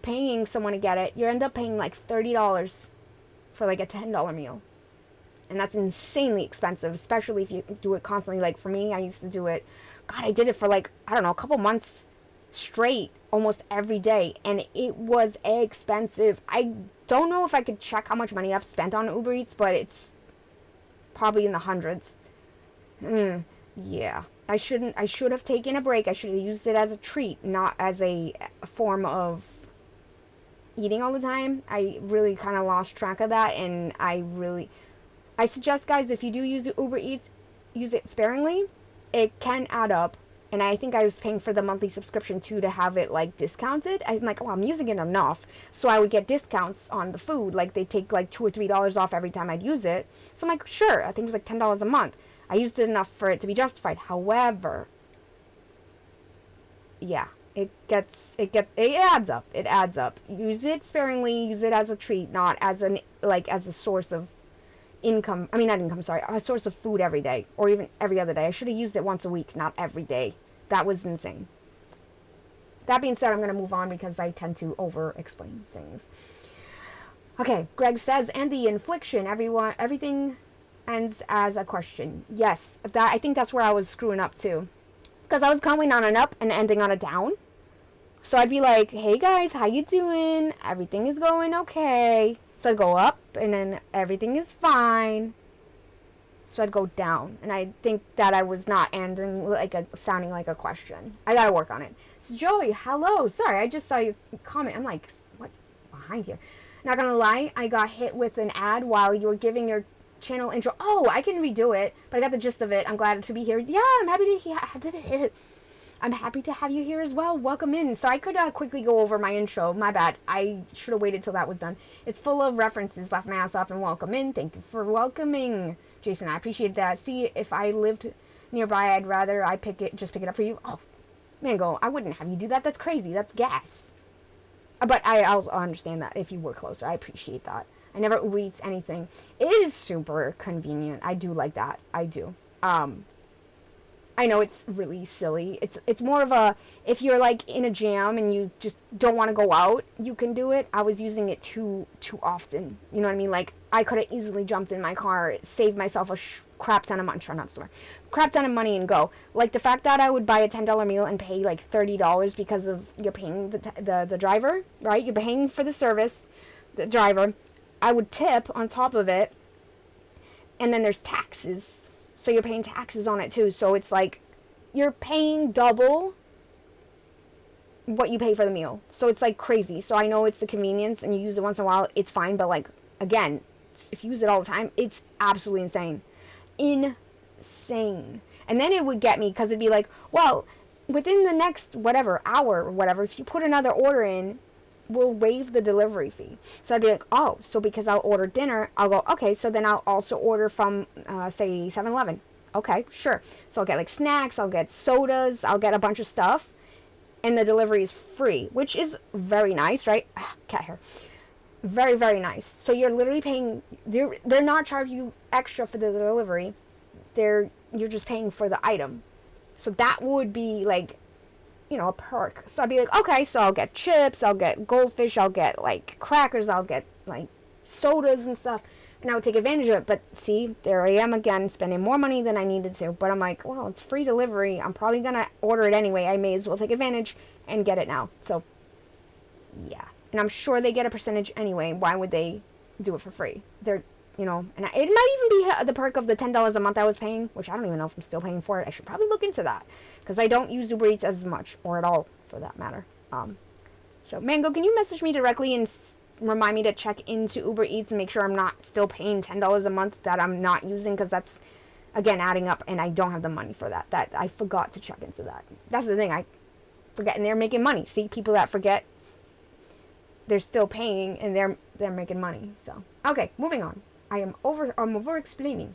paying someone to get it, you end up paying like $30 for like a $10 meal. And that's insanely expensive, especially if you do it constantly. Like for me, I used to do it. God, I did it for like, I don't know, a couple months straight, almost every day. And it was expensive. I don't know if I could check how much money I've spent on Uber Eats, but it's probably in the hundreds. Yeah. I should have taken a break. I should have used it as a treat, not as a form of eating all the time. I really kind of lost track of that, and I suggest, guys, if you do use Uber Eats, use it sparingly. It can add up, and I think I was paying for the monthly subscription too to have it like discounted. I'm like, oh, I'm using it enough, so I would get discounts on the food. Like they take like $2 or $3 off every time I'd use it. So I'm like, sure, I think it was like $10 a month. I used it enough for it to be justified. However, yeah, it adds up. It adds up. Use it sparingly. Use it as a treat, not as as a source of income. I mean, not income. Sorry, a source of food every day, or even every other day. I should have used it once a week, not every day. That was insane. That being said, I'm going to move on because I tend to over-explain things. Okay, Greg says, and the infliction. Everything ends as a question. Yes, I think that's where I was screwing up too, because I was going on an up and ending on a down. So I'd be like, hey guys, how you doing? Everything is going okay. So I'd go up, and then everything is fine. So I'd go down, and I think that I was not ending sounding like a question. I gotta work on it. So Joey, hello. Sorry, I just saw your comment. I'm like, what behind here? Not gonna lie, I got hit with an ad while you were giving your channel intro. Oh, I can redo it, but I got the gist of it. I'm glad to be here. Yeah, I'm happy to I'm happy to have you here as well. Welcome in. So I could quickly go over my intro. My bad. I should have waited till that was done. It's full of references. Laugh my ass off and welcome in. Thank you for welcoming, Jason. I appreciate that. See, if I lived nearby, I'd rather just pick it up for you. Oh, Mango, I wouldn't have you do that. That's crazy. That's gas. But I'll understand that if you were closer. I appreciate that. I never Uber Eats anything. It is super convenient. I do like that. I do. I know it's really silly. It's more of a, if you're like in a jam and you just don't want to go out, you can do it. I was using it too often. You know what I mean? Like I could have easily jumped in my car, saved myself a crap ton of money, crap ton of money and go. Like the fact that I would buy a $10 meal and pay like $30 because of you're paying the driver, right? You're paying for the service, the driver. I would tip on top of it, and then there's taxes. So you're paying taxes on it too. So it's like you're paying double what you pay for the meal. So it's like crazy. So I know it's the convenience and you use it once in a while, it's fine. But like, again, if you use it all the time, it's absolutely insane. Insane. And then it would get me because it'd be like, well, within the next whatever hour or whatever, if you put another order in, we'll waive the delivery fee. So I'd be like, oh, so because I'll order dinner, I'll go, okay, so then I'll also order from, say, 7-Eleven. Okay, sure. So I'll get like snacks, I'll get sodas, I'll get a bunch of stuff, and the delivery is free, which is very nice, right? Cat hair. Very, very nice. So you're literally paying, they're not charging you extra for the delivery. You're just paying for the item. So that would be like, you know, a perk. So I'd be like, okay, so I'll get chips, I'll get goldfish, I'll get like crackers, I'll get like sodas and stuff, and I would take advantage of it. But see, there I am again, spending more money than I needed to. But I'm like, well, it's free delivery. I'm probably gonna order it anyway. I may as well take advantage and get it now. So yeah, and I'm sure they get a percentage anyway. Why would they do it for free? They're, you know, and it might even be the perk of the $10 a month I was paying, which I don't even know if I'm still paying for it. I should probably look into that because I don't use Uber Eats as much, or at all for that matter. So Mango, can you message me directly and remind me to check into Uber Eats and make sure I'm not still paying $10 a month that I'm not using, because that's again adding up and I don't have the money for that. That I forgot to check into that. That's the thing, I forget, and they're making money. See, people that forget, they're still paying and they're making money. So okay, moving on. I'm over explaining.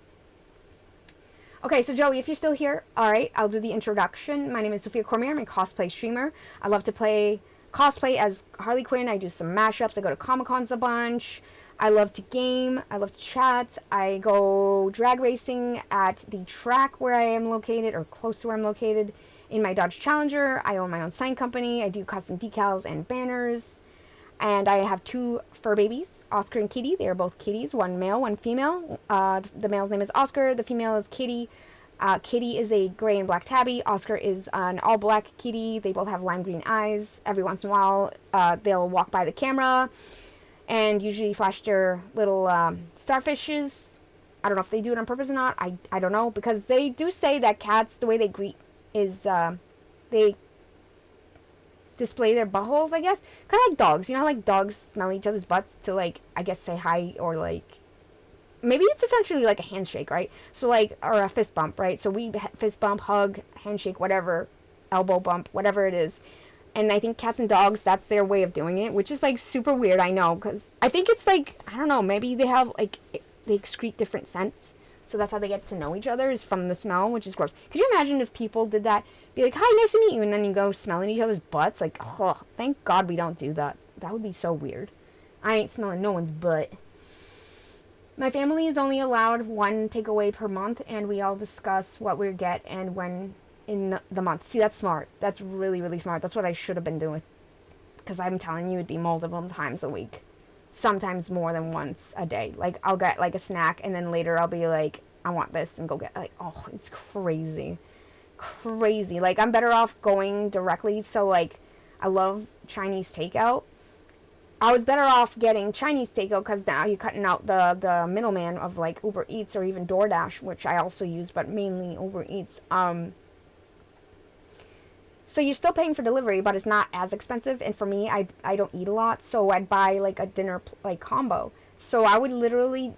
Okay, so Joey, if you're still here, all right, I'll do the introduction. My name is Sophia Cormier. I'm a cosplay streamer. I love to cosplay as Harley Quinn. I do some mashups. I go to Comic-Cons a bunch. I love to game. I love to chat. I go drag racing at the track where I am located, or close to where I'm located, in my Dodge Challenger. I own my own sign company. I do custom decals and banners. And I have two fur babies, Oscar and Kitty. They are both kitties, one male, one female. The male's name is Oscar, the female is Kitty. Kitty is a gray and black tabby. Oscar is an all black kitty. They both have lime green eyes. Every once in a while, they'll walk by the camera and usually flash their little starfishes. I don't know if they do it on purpose or not. I don't know, because they do say that cats, the way they greet is they display their buttholes, I guess. Kind of like dogs. You know how like dogs smell each other's butts to like, I guess, say hi, or like, maybe it's essentially like a handshake, right? So like, or a fist bump, right? So we fist bump, hug, handshake, whatever, elbow bump, whatever it is. And I think cats and dogs, that's their way of doing it, which is like super weird, I know, because I think it's like, I don't know, maybe they have like, they excrete different scents. So that's how they get to know each other, is from the smell, which is gross. Could you imagine if people did that? Be like, hi, nice to meet you. And then you go smelling each other's butts. Like, oh, thank God we don't do that. That would be so weird. I ain't smelling no one's butt. My family is only allowed one takeaway per month, and we all discuss what we get and when in the month. See, that's smart. That's really, really smart. That's what I should have been doing. Because I'm telling you, it'd be multiple times a week. Sometimes more than once a day. Like, I'll get like a snack, and then later I'll be like, I want this, and go get, like, oh, it's crazy. Crazy. Like, I'm better off going directly. So like, I love Chinese takeout. I was better off getting Chinese takeout, because now you're cutting out the middleman of like Uber Eats or even DoorDash, which I also use, but mainly Uber Eats. So you're still paying for delivery, but it's not as expensive. And for me, I don't eat a lot, so I'd buy like a dinner like combo. So I would literally,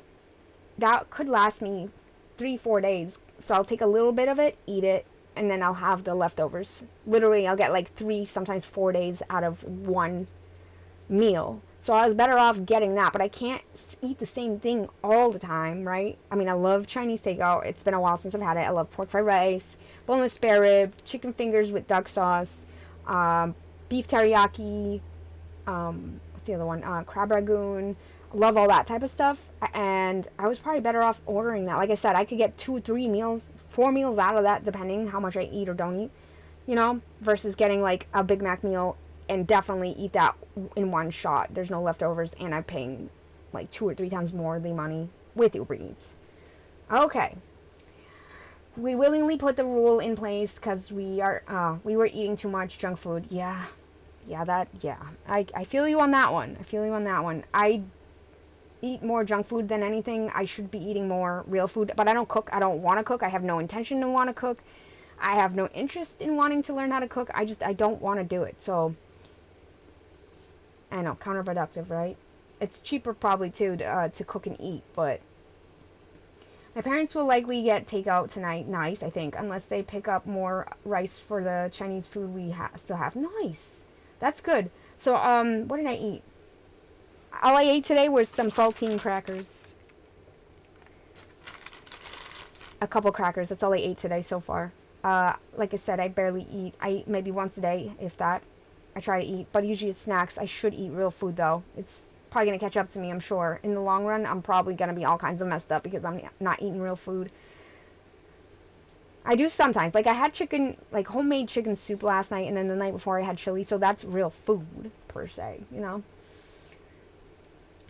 that could last me 3-4 days. So I'll take a little bit of it, eat it, and then I'll have the leftovers. Literally, I'll get like 3, sometimes 4 days out of one meal. So I was better off getting that, but I can't eat the same thing all the time, right? I mean, I love Chinese takeout. It's been a while since I've had it. I love pork fried rice, boneless spare rib, chicken fingers with duck sauce, beef teriyaki, what's the other one? Crab ragoon. I love all that type of stuff, and I was probably better off ordering that. Like I said, I could get 2, 3 meals, 4 meals out of that, depending how much I eat or don't eat, you know, versus getting like a Big Mac meal and definitely eat that in one shot. There's no leftovers, and I'm paying like 2 or 3 times more the money with Uber Eats. Okay. We willingly put the rule in place because we were eating too much junk food. Yeah. I feel you on that one. I eat more junk food than anything. I should be eating more real food, but I don't cook. I don't want to cook. I have no intention to want to cook. I have no interest in wanting to learn how to cook. I don't want to do it. So, I know, counterproductive, right? It's cheaper probably too to cook and eat, but my parents will likely get takeout tonight. Nice, I think, unless they pick up more rice for the Chinese food we still have. Nice. That's good. So, what did I eat? All I ate today was some saltine crackers. A couple crackers. That's all I ate today so far. Like I said, I barely eat. I eat maybe once a day, if that. I try to eat, but usually it's snacks. I should eat real food, though. It's probably going to catch up to me, I'm sure. In the long run, I'm probably going to be all kinds of messed up because I'm not eating real food. I do sometimes. Like, I had chicken, like homemade chicken soup last night, and then the night before I had chili, so that's real food, per se, you know?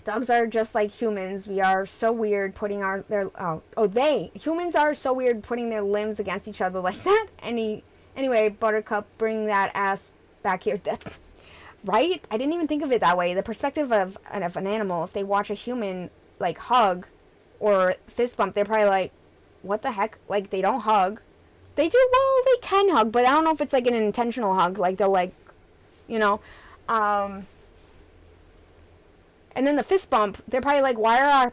Dogs are just like humans. We are so weird putting humans are so weird putting their limbs against each other like that. Anyway, Buttercup, bring that ass back here. Right? I didn't even think of it that way. The perspective of an animal, if they watch a human like hug or fist bump, they're probably like, what the heck? Like, they don't hug. They do, well, they can hug, but I don't know if it's like an intentional hug. Like, they'll like, you know, and then the fist bump, they're probably like, why are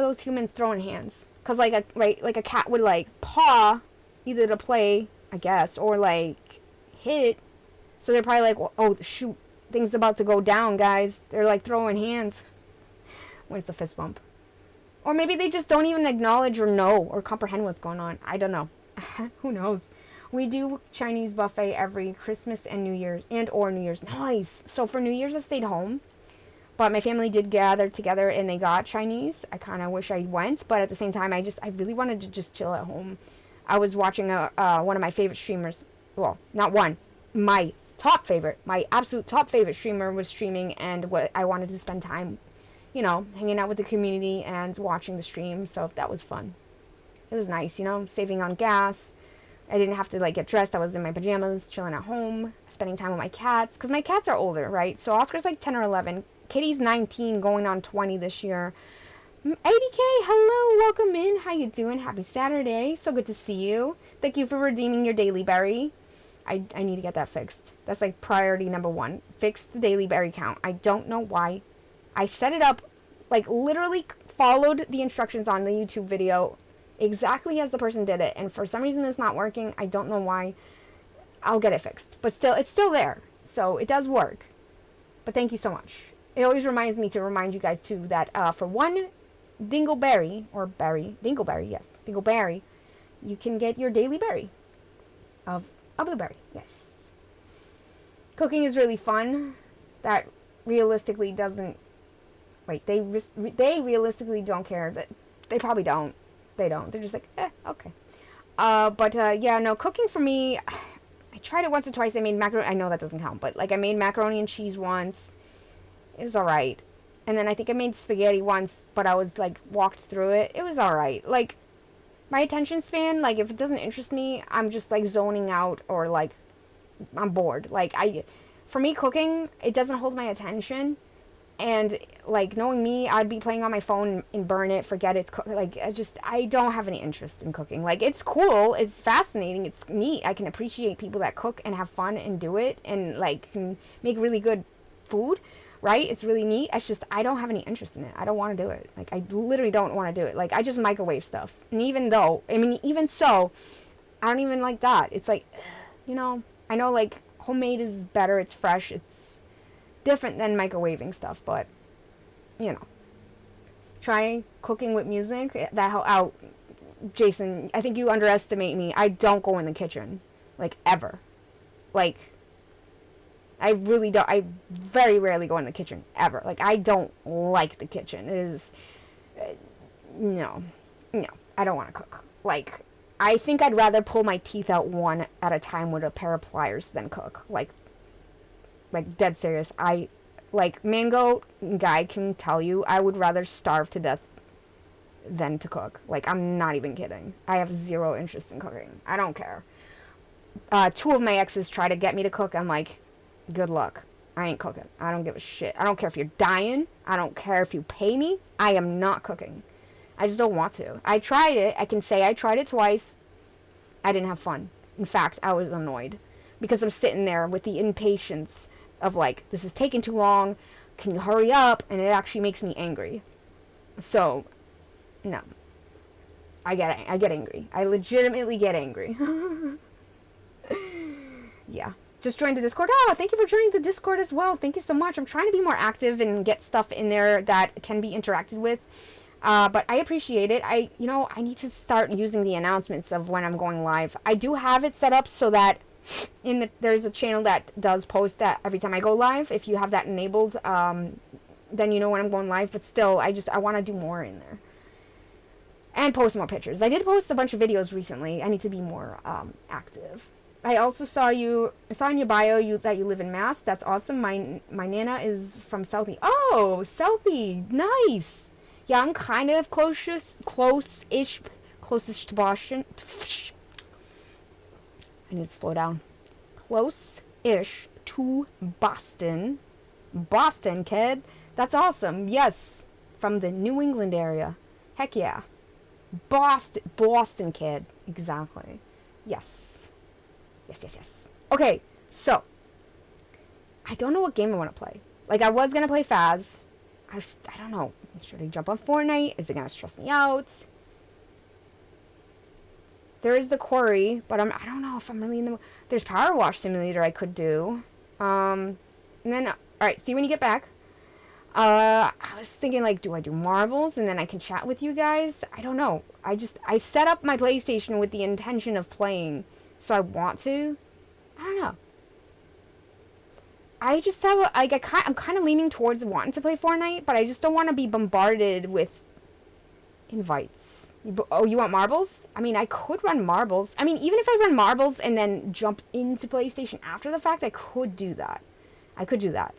those humans throwing hands? Because like a cat would like paw either to play, I guess, or like hit. So they're probably like, oh shoot, things about to go down, guys. They're like throwing hands when it's a fist bump. Or maybe they just don't even acknowledge or know or comprehend what's going on. I don't know. Who knows? We do Chinese buffet every Christmas and New Year's or New Year's. Nice. So for New Year's, I stayed home. But my family did gather together and they got Chinese. I kind of wish I went, but at the same time, I really wanted to just chill at home. I was watching one of my favorite streamers. Well, not one. My top favorite, my absolute top favorite streamer was streaming, and what I wanted to spend time, you know, hanging out with the community and watching the stream. So that was fun. It was nice, you know, saving on gas. I didn't have to like get dressed. I was in my pajamas, chilling at home, spending time with my cats. Because my cats are older, right? So Oscar's like 10 or 11. Kitty's 19, going on 20 this year. 80K, hello, welcome in. How you doing? Happy Saturday. So good to see you. Thank you for redeeming your daily berry. I need to get that fixed. That's like priority number 1. Fix the daily berry count. I don't know why. I set it up, like literally followed the instructions on the YouTube video exactly as the person did it, and for some reason it's not working. I don't know why. I'll get it fixed, but still, it's still there, so it does work. But thank you so much. It always reminds me to remind you guys too that for 1 dingleberry, or berry, dingleberry, yes, dingleberry, you can get your daily berry of a blueberry. Yes, cooking is really fun. That realistically doesn't, wait, they realistically don't care. That they probably don't. They don't. They're just like, okay. Yeah, no, cooking for me, I tried it once or twice. I made macaroni. I know that doesn't count, but like I made macaroni and cheese once. It was alright. And then I think I made spaghetti once, but I was like walked through it. It was alright. Like my attention span, like if it doesn't interest me, I'm just like zoning out, or like I'm bored. Like for me, cooking, it doesn't hold my attention. And like knowing me, I'd be playing on my phone and burn it, forget it's like I don't have any interest in cooking. Like it's cool, it's fascinating, it's neat. I can appreciate people that cook and have fun and do it and like can make really good food, right? It's really neat. It's just I don't have any interest in it. I don't want to do it. Like I literally don't want to do it. Like I just microwave stuff. And even so, I don't even like that. It's like, you know, I know like homemade is better, it's fresh, it's different than microwaving stuff, but you know, try cooking with music. That help out. Jason, I think you underestimate me. I don't go in the kitchen, like ever. Like I really don't. I very rarely go in the kitchen ever. Like I don't like the kitchen. It is no, I don't want to cook. Like I think I'd rather pull my teeth out one at a time with a pair of pliers than cook. Like dead serious. I like Mango guy can tell you I would rather starve to death than to cook. Like I'm not even kidding. I have zero interest in cooking. I don't care. 2 of my exes try to get me to cook. I'm like, good luck. I ain't cooking. I don't give a shit. I don't care if you're dying. I don't care if you pay me. I am not cooking. I just don't want to. I tried it. I can say I tried it twice. I didn't have fun. In fact, I was annoyed because I'm sitting there with the impatience of like, this is taking too long, can you hurry up? And it actually makes me angry. So no, I get angry. I legitimately get angry. Yeah, just joined the Discord. Oh, thank you for joining the Discord as well. Thank you so much. I'm trying to be more active and get stuff in there that can be interacted with, but I appreciate it. I need to start using the announcements of when I'm going live. I do have it set up so that there's a channel that does post that every time I go live. If you have that enabled, then you know when I'm going live. But still, I want to do more in there and post more pictures. I did post a bunch of videos recently. I need to be more active. I also saw in your bio that you live in Mass. That's awesome. My Nana is from Southie. Oh, Southie, nice. Yeah, I'm kind of closest to Boston. I need to slow down. Close-ish to Boston. Boston, kid. That's awesome. Yes. From the New England area. Heck yeah. Boston, kid. Exactly. Yes. Yes. Okay, so. I don't know what game I want to play. Like, I was going to play Faz. I don't know. Should I jump on Fortnite? Is it going to stress me out? There is the quarry, but I don't know if I'm really in the... There's Power Wash Simulator I could do. And then... Alright, see you when you get back. I was thinking, like, do I do marbles? And then I can chat with you guys? I don't know. I set up my PlayStation with the intention of playing. So I want to. I don't know. I just have... I'm kind of leaning towards wanting to play Fortnite, but I just don't want to be bombarded with Invites. Oh, you want marbles? I mean, I could run marbles. I mean, even if I run marbles and then jump into PlayStation after the fact, I could do that. I could do that.